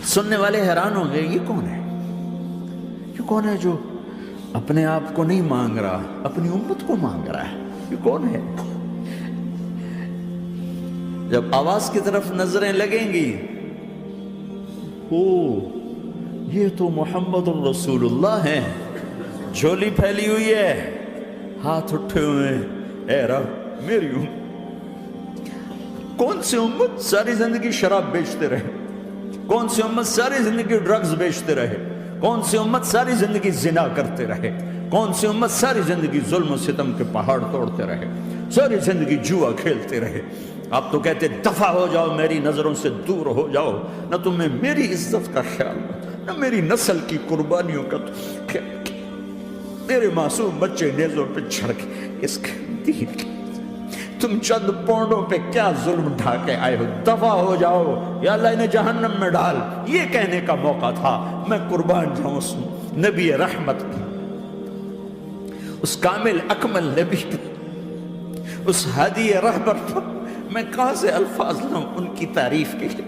سننے والے حیران ہوں گے یہ کون ہے، یہ کون ہے جو اپنے آپ کو نہیں مانگ رہا، اپنی امت کو مانگ رہا ہے، یہ کون ہے؟ جب آواز کی طرف نظریں لگیں گی، او یہ تو محمد الرسول اللہ ہیں، جھولی پھیلی ہوئی ہے، ہاتھ اٹھے ہوئے ہیں، اے رب میری امت۔ کون سی امت ساری زندگی شراب بیچتے رہے، کون سی امت ساری زندگی ڈرگز بیچتے رہے، کون سی امت ساری زندگی زنا کرتے رہے، کون سی امت ساری زندگی ظلم و ستم کے پہاڑ توڑتے رہے، ساری زندگی جوا کھیلتے رہے۔ آپ تو کہتے دفع ہو جاؤ، میری نظروں سے دور ہو جاؤ، نہ تمہیں میری عزت کا خیال، نہ میری نسل کی قربانیوں کا خیال، میرے معصوم بچے نیزوں پہ چڑھ کے اس کے دین کے، تم چند پونڈوں پہ کیا ظلم ڈھا کے آئے ہو، دفع ہو جاؤ، یا اللہ انہیں جہنم میں ڈال۔ یہ کہنے کا موقع تھا، میں قربان جاؤں اس نبی رحمت پر، اس کامل اکمل نبی پر، اس ہادی رہبر پر میں کہاں سے الفاظ لوں ان کی تعریف کے لیے۔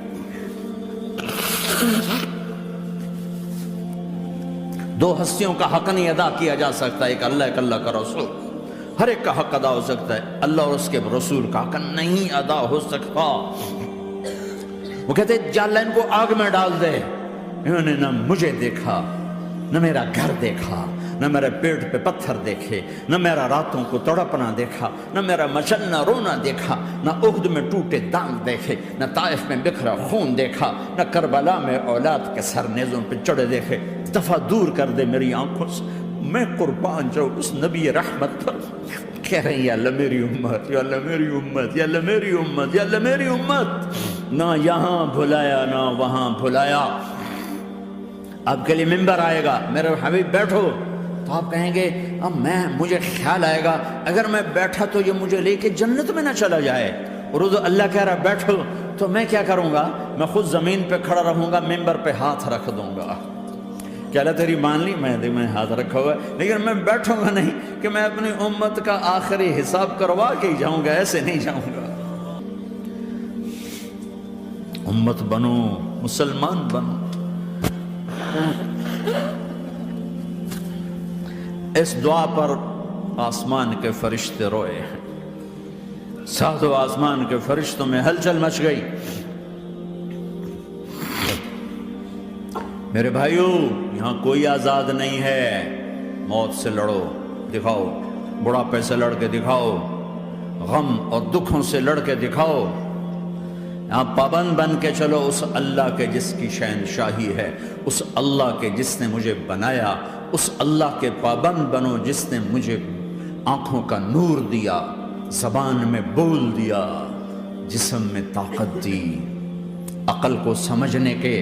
دو ہستیوں کا حق نہیں ادا کیا جا سکتا، ایک اللہ، ایک اللہ کا رسول۔ ہر ایک کا حق ادا ہو سکتا ہے، اللہ اور اس کے رسول کا حق نہیں ادا ہو سکتا۔ وہ کہتے جا اللہ ان کو آگ میں ڈال دے، انہوں نے نہ مجھے دیکھا، نہ میرا گھر دیکھا، نہ میرے پیٹ پہ پتھر دیکھے، نہ میرا راتوں کو تڑپنا دیکھا، نہ میرا مچلنا رونا دیکھا، نہ احد میں ٹوٹے دانت دیکھے، نہ طائف میں بکھرا خون دیکھا، نہ کربلا میں اولاد کے سر نیزوں پہ چڑھے دیکھے۔ دفعہ دور کر دے میری آنکھوں سے، میں قربان جاؤں اس نبی رحمت پر۔ کہہ رہے ہیں یا اللہ میری امت، یا اللہ میری امت، یا اللہ میری امت، یا اللہ میری امت۔ نہ یہاں بھلایا نہ وہاں بھلایا۔ آپ کے لیے ممبر آئے گا، میرے حبیب بیٹھو، تو آپ کہیں گے اب مجھے خیال آئے گا اگر میں بیٹھا تو یہ مجھے لے کے جنت میں نہ چلا جائے، اور اللہ کہہ رہا بیٹھو تو میں کیا کروں گا؟ میں خود زمین پہ کھڑا رہوں گا، ممبر پہ ہاتھ رکھ دوں گا۔ کیا اللہ تیری مان لی؟ میں ہاتھ رکھا ہوا ہے، لیکن میں بیٹھوں گا نہیں کہ میں اپنی امت کا آخری حساب کروا کے ہی جاؤں گا، ایسے نہیں جاؤں گا۔ امت بنو، مسلمان بنو۔ اس دعا پر آسمان کے فرشتے روئے ہیں، ساتوں آسمان کے فرشتوں میں ہلچل مچ گئی۔ میرے بھائیو، یہاں کوئی آزاد نہیں ہے۔ موت سے لڑو، دکھاؤ، بڑھاپے سے لڑ کے دکھاؤ، غم اور دکھوں سے لڑ کے دکھاؤ۔ یہاں پابند بن کے چلو اس اللہ کے جس کی شہنشاہی ہے، اس اللہ کے جس نے مجھے بنایا، اس اللہ کے پابند بنو جس نے مجھے آنکھوں کا نور دیا، زبان میں بول دیا، جسم میں طاقت دی، عقل کو سمجھنے کے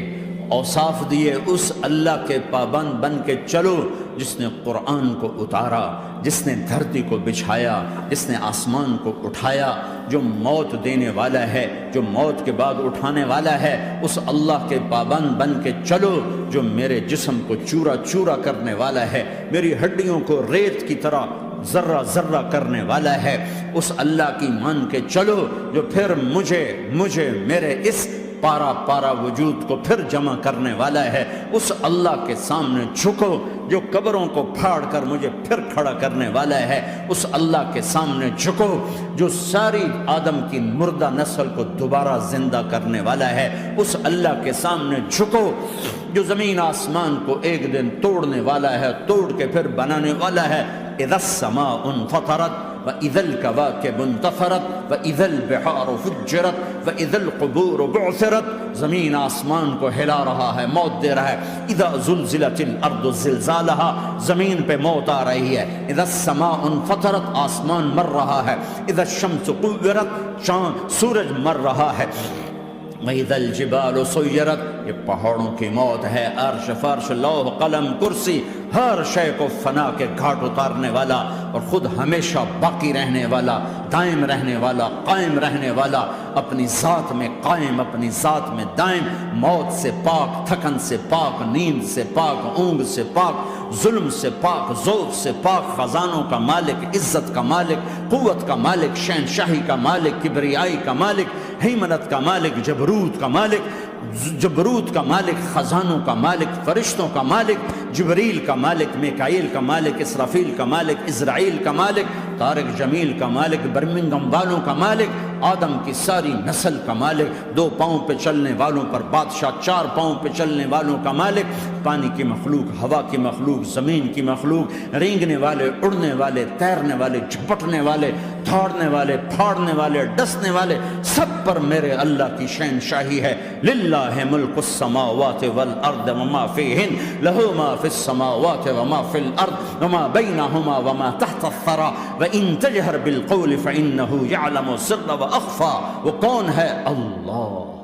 اوصاف دیے۔ اس اللہ کے پابند بن کے چلو جس نے قرآن کو اتارا، جس نے دھرتی کو بچھایا، جس نے آسمان کو اٹھایا، جو موت دینے والا ہے، جو موت کے بعد اٹھانے والا ہے۔ اس اللہ کے پابند بن کے چلو جو میرے جسم کو چورا چورا کرنے والا ہے، میری ہڈیوں کو ریت کی طرح ذرہ ذرہ کرنے والا ہے۔ اس اللہ کی مان کے چلو جو پھر مجھے میرے اس پارا پارا وجود کو پھر جمع کرنے والا ہے۔ اس اللہ کے سامنے جھکو جو قبروں کو پھاڑ کر مجھے پھر کھڑا کرنے والا ہے۔ اس اللہ کے سامنے جھکو جو ساری آدم کی مردہ نسل کو دوبارہ زندہ کرنے والا ہے۔ اس اللہ کے سامنے جھکو جو زمین آسمان کو ایک دن توڑنے والا ہے، توڑ کے پھر بنانے والا ہے۔ اذا السماء انفطرت وَإِذَا الْكَوَاكِبُ انتَثَرَتْ وَإِذَا الْبِحَارُ فُجِّرَتْ وَإِذَا الْقُبُورُ بُعْثِرَتْ۔ زمین آسمان کو ہلا رہا ہے، موت دے رہا ہے۔ اِذَا زُلْزِلَتِ الْأَرْضُ زِلْزَالَهَا، زمین پہ موت آ رہی ہے۔ اِذَا السَّمَاءُ انفطرت، آسمان مر رہا ہے۔ اِذَا الشَّمْسُ كُوِّرَتْ، چاند سورج مر رہا ہے۔ وَإِذَا الْجِبَالُ سُيِّرَتْ، یہ پہاڑوں کی موت ہے۔ عرش فرش لوح قلم کرسی، ہر شے کو فنا کے گھاٹ اتارنے والا اور خود ہمیشہ باقی رہنے والا، دائم رہنے والا، قائم رہنے والا، اپنی ذات میں قائم، اپنی ذات میں دائم، موت سے پاک، تھکن سے پاک، نیند سے پاک، اونگ سے پاک، ظلم سے پاک، ذوق سے پاک، خزانوں کا مالک، عزت کا مالک، قوت کا مالک، شہنشاہی کا مالک، کبریائی کا مالک، ہیمنت کا مالک، جبروت کا مالک، جبروت کا مالک، خزانوں کا مالک، فرشتوں کا مالک، جبریل کا مالک، میکائیل کا مالک، اسرافیل کا مالک، اسرائیل کا مالک، طارق جمیل کا مالک، برمنگم والوں کا مالک، آدم کی ساری نسل کا مالک، 2 پاؤں پہ چلنے والوں پر بادشاہ، 4 پاؤں پہ چلنے والوں کا مالک، پانی کی مخلوق، ہوا کی مخلوق، زمین کی مخلوق، رینگنے والے، اڑنے والے، تیرنے والے، جھپٹنے والے، دوڑنے والے، پھاڑنے والے، ڈسنے والے، سب پر میرے اللہ کی شہنشاہی ہے۔ للہ ملک السماوات والارض وما فیہن، لہ ما فی السماوات وما فی الارض وما بینہما وما تحت الثری وان تجہر بالقول فانہ یعلم السر واخفی۔ وہ کون ہے؟ اللہ۔